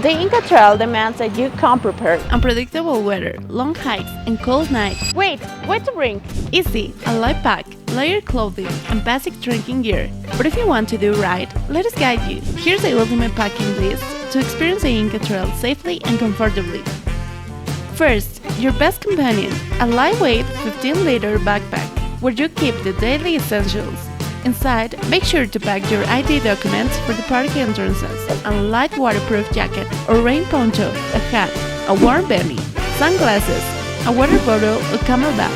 The Inca Trail demands that you come prepared. Unpredictable weather, long hikes, and cold nights. Wait, what to bring? Easy, a light pack, layered clothing, and basic trekking gear. But if you want to do right, let us guide you. Here's the ultimate packing list to experience the Inca Trail safely and comfortably. First, your best companion, a lightweight 15-liter backpack where you keep the daily essentials. Inside, make sure to pack your ID documents for the park entrances, a light waterproof jacket or rain poncho, a hat, a warm beanie, sunglasses, a water bottle or camelback,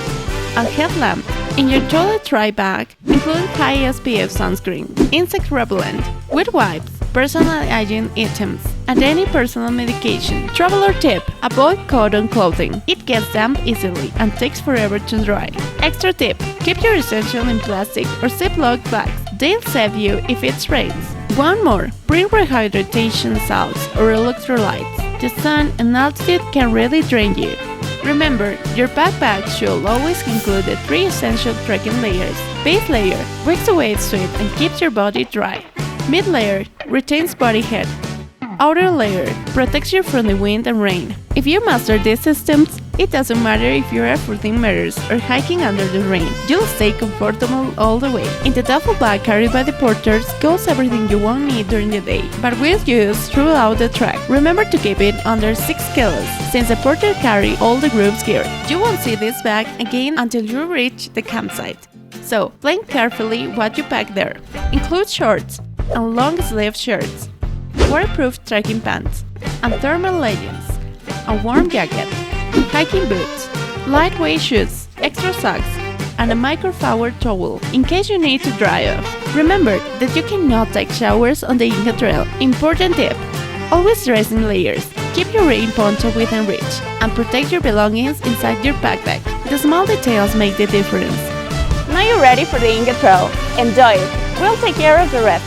a headlamp. In your toilet dry bag, include High-SPF sunscreen, insect repellent, wet wipes, personal hygiene items, and any personal medication. Traveler tip: avoid cotton clothing. It gets damp easily and takes forever to dry. Extra tip: keep your essentials in plastic or Ziploc bags. They'll save you if it rains. One more: bring rehydration salts or electrolytes. The sun and altitude can really drain you. Remember, your backpack should always include the 3 essential trekking layers. Base layer wicks away sweat and keeps your body dry. Mid layer retains body heat. Outer layer protects you from the wind and rain. If you master these systems, it doesn't matter if you're at 14 meters or hiking under the rain. You'll stay comfortable all the way. In the duffel bag carried by the porters goes everything you won't need during the day, but will use throughout the trek. Remember to keep it under 6 kilos, since the porter carry all the group's gear. You won't see this bag again until you reach the campsite. So, plan carefully what you pack there. Include shorts and long-sleeve shirts, waterproof trekking pants, and thermal leggings, a warm jacket, hiking boots, lightweight shoes, extra socks, and a microfiber towel in case you need to dry off. Remember that you cannot take showers on the Inca Trail. Important tip: always dress in layers. Keep your rain poncho within reach, and protect your belongings inside your backpack. The small details make the difference. Now you're ready for the Inca Trail. Enjoy it. We'll take care of the rest.